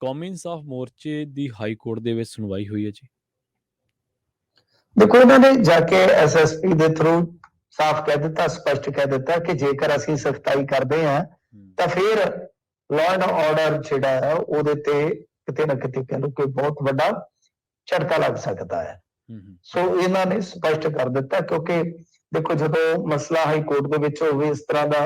ਕੌਮੀ ਇਨਸਾਫ ਮੋਰਚੇ ਦੀ ਹਾਈ ਕੋਰਟ ਦੇ ਵਿੱਚ ਸੁਣਵਾਈ ਹੋਈ ਹੈ ਜੀ। देखो इन्होंने जाके SSP ਦੇ ਥਰੂ ਸਾਫ਼ ਕਹਿ ਦਿੱਤਾ, ਸਪਸ਼ਟ ਕਹਿ ਦਿੱਤਾ ਕਿ ਜੇਕਰ ਅਸੀਂ ਸਖਤਾਈ ਕਰਦੇ ਹਾਂ ਤਾਂ ਫਿਰ ਲਾਅ ਐਂਡ ਆਰਡਰ ਜਿਹੜਾ ਹੈ ਉਹਦੇ ਤੇ ਕਿਤੇ ਨਾ ਕਿਤੇ ਕਹਿ ਲਓ ਕਿ ਬਹੁਤ ਵੱਡਾ ਝਟਕਾ ਲੱਗ ਸਕਦਾ ਹੈ। ਸੋ ਇਹਨਾਂ ਨੇ ਸਪਸ਼ਟ ਕਰ ਦਿੱਤਾ, ਕਿਉਂਕਿ ਦੇਖੋ ਜਦੋਂ ਮਸਲਾ ਹਾਈ ਕੋਰਟ ਦੇ ਵਿੱਚ ਹੋਵੇ ਇਸ ਤਰ੍ਹਾਂ ਦਾ,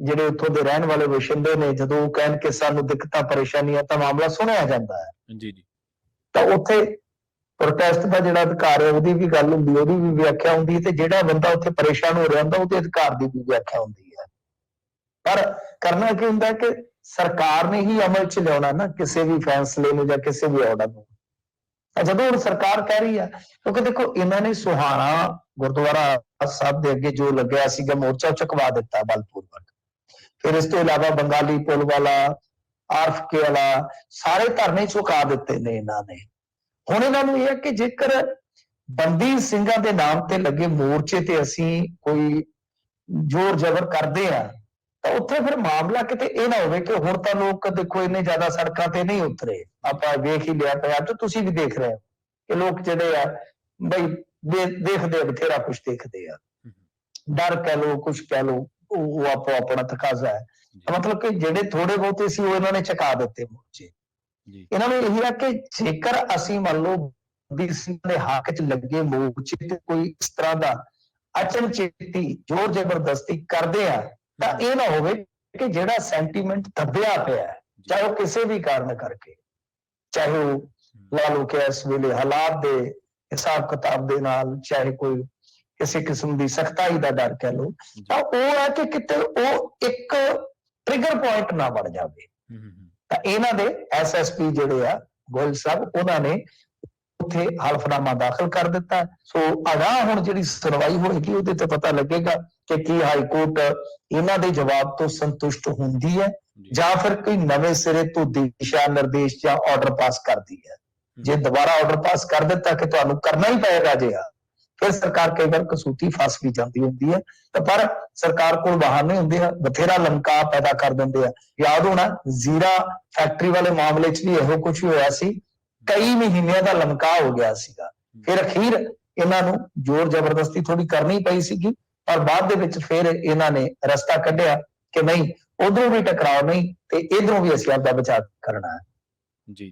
ਜਿਹੜੇ ਉੱਥੋਂ ਦੇ ਰਹਿਣ ਵਾਲੇ ਵਸਿੰਦੇ ਨੇ ਜਦੋਂ ਉਹ ਕਹਿਣ ਕਿ ਸਾਨੂੰ ਦਿੱਕਤਾਂ ਪਰੇਸ਼ਾਨੀਆਂ, ਤਾਂ ਮਾਮਲਾ ਸੁਣਿਆ ਜਾਂਦਾ ਹੈ ਜੀ ਜੀ। ਤਾਂ ਉੱਥੇ ਪ੍ਰੋਟੈਸਟ ਦਾ ਜਿਹੜਾ ਅਧਿਕਾਰ ਹੈ ਉਹਦੀ ਵੀ ਗੱਲ ਹੁੰਦੀ ਹੈ, ਉਹਦੀ ਵੀ ਵਿਆਖਿਆ ਹੁੰਦੀ ਹੈ, ਤੇ ਜਿਹੜਾ ਬੰਦਾ ਉੱਥੇ ਪਰੇਸ਼ਾਨ ਹੋ ਰਿਹਾ ਹੁੰਦਾ ਉਹਦੇ ਅਧਿਕਾਰ ਦੀ ਵੀ ਵਿਆਖਿਆ ਹੁੰਦੀ ਹੈ। ਪਰ ਕਰਨਾ ਕੀ ਹੁੰਦਾ ਕਿ ਸਰਕਾਰ ਨੇ ਹੀ ਅਮਲ 'ਚ ਲਿਆਉਣਾ ਨਾ ਕਿਸੇ ਵੀ ਫੈਸਲੇ ਨੂੰ ਜਾਂ ਕਿਸੇ ਵੀ ਆਰਡਰ ਨੂੰ। ਜਦੋਂ ਹੁਣ ਸਰਕਾਰ ਕਹਿ ਰਹੀ ਹੈ, ਕਿਉਂਕਿ ਦੇਖੋ ਇਹਨਾਂ ਨੇ ਸੁਹਾਣਾ ਗੁਰਦੁਆਰਾ ਸਾਹਿਬ ਦੇ ਅੱਗੇ ਜੋ ਲੱਗਿਆ ਸੀਗਾ ਮੋਰਚਾ ਚੁਕਵਾ ਦਿੱਤਾ ਬਲਪੂਰਵਕ। ਫਿਰ ਇਸ ਤੋਂ ਇਲਾਵਾ ਬੰਗਾਲੀ ਪੁਲ ਵਾਲਾ, RFK ਵਾਲਾ, ਸਾਰੇ ਧਰਨੇ ਚੁਕਾ ਦਿੱਤੇ ਨੇ ਇਹਨਾਂ ਨੇ। ਹੁਣ ਇਹਨਾਂ ਨੂੰ ਇਹ ਹੈ ਕਿ ਜੇਕਰ ਬੰਦੀ ਸਿੰਘਾਂ ਦੇ ਨਾਮ ਤੇ ਲੱਗੇ ਮੋਰਚੇ ਤੇ ਅਸੀਂ ਕੋਈ ਜ਼ੋਰ ਜ਼ਬਰ ਕਰਦੇ ਆ ਤਾਂ ਉੱਥੇ ਫਿਰ ਮਾਮਲਾ ਕਿਤੇ ਇਹ ਨਾ ਹੋਵੇ ਕਿ ਹੁਣ ਤਾਂ ਲੋਕ ਦੇਖੋ ਇੰਨੇ ਜ਼ਿਆਦਾ ਸੜਕਾਂ ਤੇ ਨਹੀਂ ਉਤਰੇ। ਆਪਾਂ ਵੇਖ ਹੀ ਲਿਆ ਪੰਜਾਬ 'ਚ, ਤੁਸੀਂ ਵੀ ਦੇਖ ਰਹੇ ਹੋ ਕਿ ਲੋਕ ਜਿਹੜੇ ਆ ਬਈ ਦੇਖਦੇ ਆ, ਬਥੇਰਾ ਕੁਛ ਦੇਖਦੇ ਆ, ਡਰ ਕਹਿ ਲਓ, ਕੁਛ ਕਹਿ ਲਓ, ਉਹ ਆਪੋ ਆਪਣਾ ਤਕਾਜ਼ਾ ਹੈ। ਮਤਲਬ ਕਿ ਜਿਹੜੇ ਥੋੜੇ ਬਹੁਤੇ ਸੀ ਉਹ ਇਹਨਾਂ ਨੇ ਚੁਕਾ ਦਿੱਤੇ ਮੋਰਚੇ। ਇਹਨਾਂ ਨੂੰ ਇਹੀ ਹੈ ਕਿ ਜੇਕਰ ਅਸੀਂ ਮੰਨ ਲਓ ਬੰਦੀ ਸਿੰਘਾਂ ਦੇ ਹੱਕ 'ਚ ਲੱਗੇ ਮੋਰਚੇ ਤੇ ਕੋਈ ਇਸ ਤਰ੍ਹਾਂ ਦਾ ਅਚਨਚੇਤੀ ਜ਼ੋਰ ਜ਼ਬਰਦਸਤੀ ਕਰਦੇ ਆ ਤਾਂ ਇਹ ਨਾ ਹੋਵੇ ਕਿ ਜਿਹੜਾ ਸੈਂਟੀਮੈਂਟ ਦੱਬਿਆ ਪਿਆ ਹੈ, ਚਾਹੇ ਉਹ ਕਿਸੇ ਵੀ ਕਾਰਨ ਕਰਕੇ, ਚਾਹੇ ਉਹ ਲਾ ਲਓ ਕਿ ਇਸ ਵੇਲੇ ਹਾਲਾਤ ਦੇ ਹਿਸਾਬ ਕਿਤਾਬ ਦੇ ਨਾਲ, ਚਾਹੇ ਕੋਈ ਕਿਸੇ ਕਿਸਮ ਦੀ ਸਖਤਾਈ ਦਾ ਡਰ ਕਹਿ ਲਓ, ਤਾਂ ਉਹ ਹੈ ਕਿ ਕਿਤੇ ਉਹ ਇੱਕ ਟ੍ਰਿਗਰ ਪੁਆਇੰਟ ਨਾ ਬਣ ਜਾਵੇ। ਤਾਂ ਇਹਨਾਂ ਦੇ SSP ਜਿਹੜੇ ਆ ਗੋਇਲ ਸਾਹਿਬ, ਉਹਨਾਂ ਨੇ ਉੱਥੇ ਹਲਫਨਾਮਾ ਦਾਖਲ ਕਰ ਦਿੱਤਾ। ਸੋ ਅਗਾਂਹ ਹੁਣ ਜਿਹੜੀ ਸੁਣਵਾਈ ਹੋਏਗੀ ਉਹਦੇ ਤੇ ਪਤਾ ਲੱਗੇਗਾ ਕਿ ਕੀ ਹਾਈ ਕੋਰਟ ਇਹਨਾਂ ਦੇ ਜਵਾਬ ਤੋਂ ਸੰਤੁਸ਼ਟ ਹੁੰਦੀ ਹੈ ਜਾਂ ਫਿਰ ਕੋਈ ਨਵੇਂ ਸਿਰੇ ਤੋਂ ਦਿਸ਼ਾ ਨਿਰਦੇਸ਼ ਜਾਂ ਆਰਡਰ ਪਾਸ ਕਰਦੀ ਹੈ। ਜੇ ਦੁਬਾਰਾ ਆਰਡਰ ਪਾਸ ਕਰ ਦਿੱਤਾ ਕਿ ਤੁਹਾਨੂੰ ਕਰਨਾ ਹੀ ਪਏਗਾ ਜਿਹਾ, ਫਿਰ ਸਰਕਾਰ ਕਈ ਵਾਰ ਕਸੂਤੀ ਫਸ ਵੀ ਜਾਂਦੀ ਹੁੰਦੀ ਹੈ। ਤਾਂ ਪਰ ਸਰਕਾਰ ਕੋਲ ਬਹਾਨੇ ਹੁੰਦੇ ਆ, ਬਥੇਰਾ ਲਮਕਾ ਪੈਦਾ ਕਰ ਦਿੰਦੇ ਆ। ਯਾਦ ਹੋਣਾ ਜ਼ੀਰਾ ਫੈਕਟਰੀ ਵਾਲੇ ਮਾਮਲੇ 'ਚ ਵੀ ਇਹੋ ਕੁਝ ਹੋਇਆ ਸੀ, ਕਈ ਮਹੀਨਿਆਂ ਦਾ ਲਮਕਾ ਹੋ ਗਿਆ ਸੀਗਾ। ਫਿਰ ਅਖੀਰ ਇਹਨਾਂ ਨੂੰ ਜ਼ੋਰ ਜ਼ਬਰਦਸਤੀ ਥੋੜੀ ਕਰਨੀ ਪਈ ਸੀਗੀ, ਪਰ ਬਾਅਦ ਦੇ ਵਿੱਚ ਫਿਰ ਇਹਨਾਂ ਨੇ ਰਸਤਾ ਕੱਢਿਆ ਕਿ ਨਹੀਂ, ਉਧਰੋਂ ਵੀ ਟਕਰਾਓ ਨਹੀਂ ਤੇ ਇਧਰੋਂ ਵੀ ਅਸੀਂ ਆਪਦਾ ਬਚਾਅ ਕਰਨਾ ਹੈ। ਜੀ।